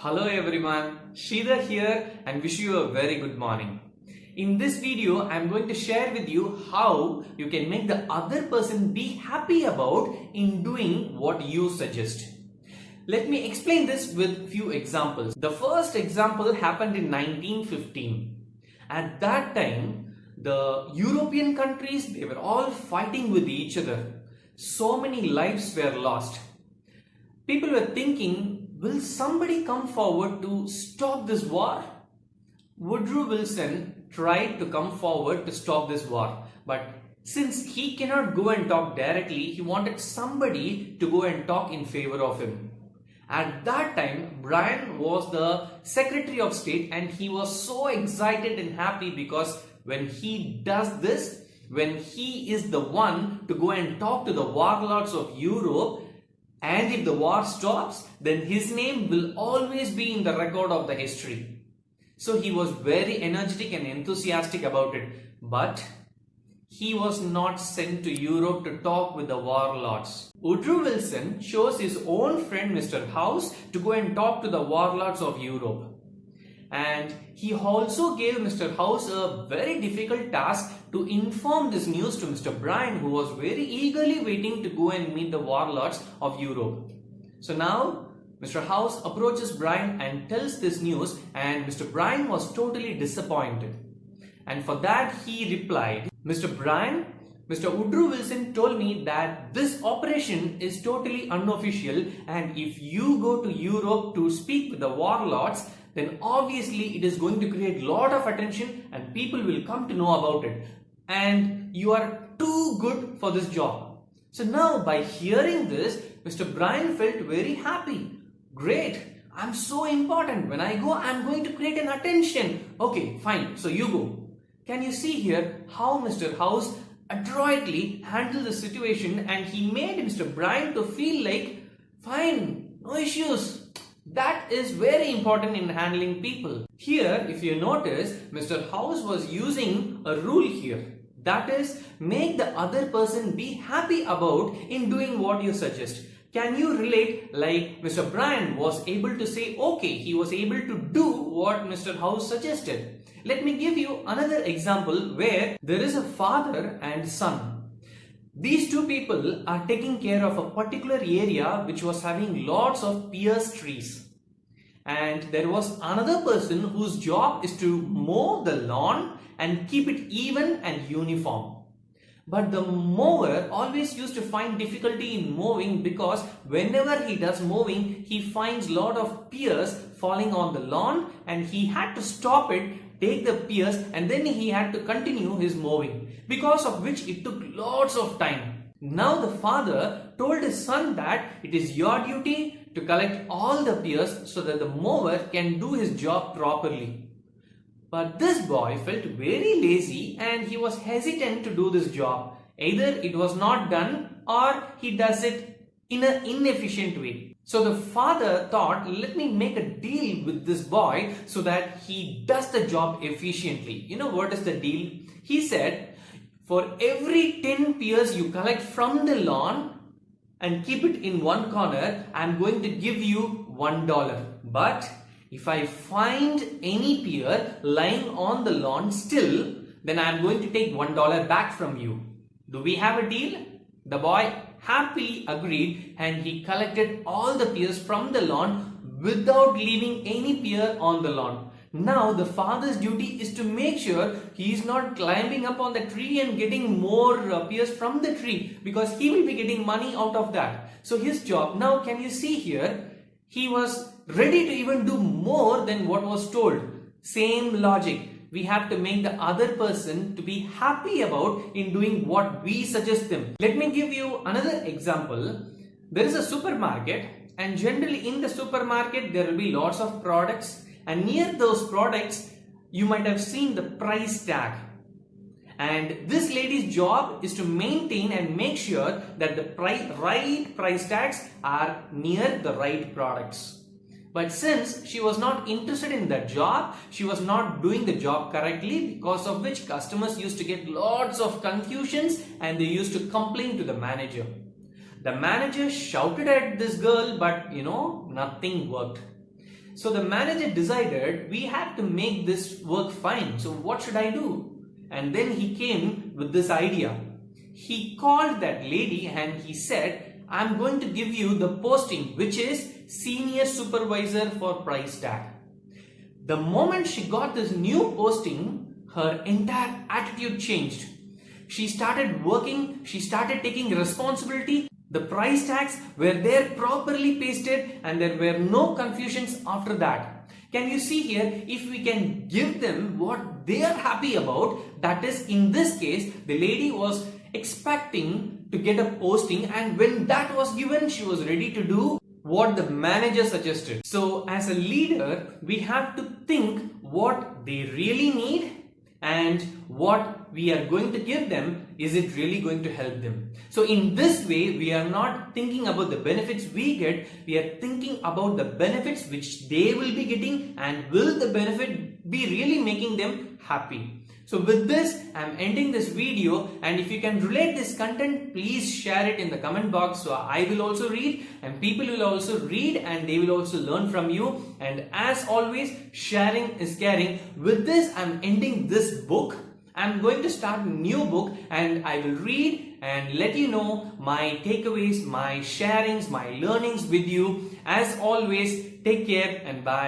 Hello everyone, Sridhar here and wish you a very good morning. In this video, I am going to share with you how you can make the other person be happy about in doing what you suggest. Let me explain this with few examples. The first example happened in 1915. At that time, the European countries, they were all fighting with each other. So many lives were lost. People were thinking, will somebody come forward to stop this war? Woodrow Wilson tried to come forward to stop this war, but since he cannot go and talk directly, he wanted somebody to go and talk in favor of him. At that time, Bryan was the Secretary of State and he was so excited and happy because when he does this, when he is the one to go and talk to the warlords of Europe, and if the war stops, then his name will always be in the record of the history. So he was very energetic and enthusiastic about it. But he was not sent to Europe to talk with the warlords. Woodrow Wilson chose his own friend Mr. House to go and talk to the warlords of Europe. And he also gave Mr. House a very difficult task to inform this news to Mr. Bryan, who was very eagerly waiting to go and meet the warlords of Europe. So now Mr. House approaches Bryan and tells this news, and Mr. Bryan was totally disappointed. And for that he replied, Mr. Bryan, Mr. Woodrow Wilson told me that this operation is totally unofficial, and if you go to Europe to speak with the warlords, then obviously it is going to create a lot of attention and people will come to know about it. And you are too good for this job. So now by hearing this, Mr. Bryan felt very happy. Great, I'm so important. When I go, I'm going to create an attention. Okay, fine, so you go. Can you see here how Mr. House adroitly handled the situation and he made Mr. Bryan to feel like, fine, no issues. That is very important in handling people. Here, if you notice, Mr. House was using a rule here. That is, make the other person be happy about in doing what you suggest. Can you relate like Mr. Bryan was able to say, okay, he was able to do what Mr. House suggested. Let me give you another example where there is a father and son. These two people are taking care of a particular area which was having lots of pears trees. And there was another person whose job is to mow the lawn and keep it even and uniform. But the mower always used to find difficulty in mowing because whenever he does mowing, he finds a lot of pears falling on the lawn and he had to stop it, take the pears, and then he had to continue his mowing, because of which it took lots of time. Now the father told his son that it is your duty to collect all the pears so that the mower can do his job properly. But this boy felt very lazy and he was hesitant to do this job. Either it was not done or he does it in an inefficient way. So the father thought, let me make a deal with this boy so that he does the job efficiently. You know what is the deal? He said, for every 10 pears you collect from the lawn and keep it in one corner, I am going to give you $1. But if I find any pear lying on the lawn still, then I am going to take $1 back from you. Do we have a deal? The boy happily agreed and he collected all the pears from the lawn without leaving any pear on the lawn. Now the father's duty is to make sure he is not climbing up on the tree and getting more pears from the tree, because he will be getting money out of that. So his job, now can you see here, he was ready to even do more than what was told. Same logic. We have to make the other person to be happy about in doing what we suggest them. Let me give you another example. There is a supermarket and generally in the supermarket there will be lots of products, and near those products you might have seen the price tag. And this lady's job is to maintain and make sure that the right price tags are near the right products. But since she was not interested in that job, she was not doing the job correctly, because of which customers used to get lots of confusions and they used to complain to the manager. The manager shouted at this girl, but nothing worked. So the manager decided we have to make this work fine. So what should I do? And then he came with this idea. He called that lady and he said, I'm going to give you the posting, which is senior supervisor for price tag. The moment she got this new posting, her entire attitude changed. She started working, she started taking responsibility. The price tags were there properly pasted and there were no confusions after that. Can you see here, if we can give them what they are happy about, that is, in this case, the lady was expecting to get a posting, and when that was given, she was ready to do what the manager suggested. So as a leader, we have to think what they really need and what we are going to give them, is it really going to help them? So in this way, we are not thinking about the benefits we get, we are thinking about the benefits which they will be getting, and will the benefit be really making them happy. So with this, I am ending this video, and if you can relate this content, please share it in the comment box so I will also read and people will also read and they will also learn from you. And as always, sharing is caring. With this, I am ending this book. I am going to start a new book and I will read and let you know my takeaways, my sharings, my learnings with you. As always, take care and bye.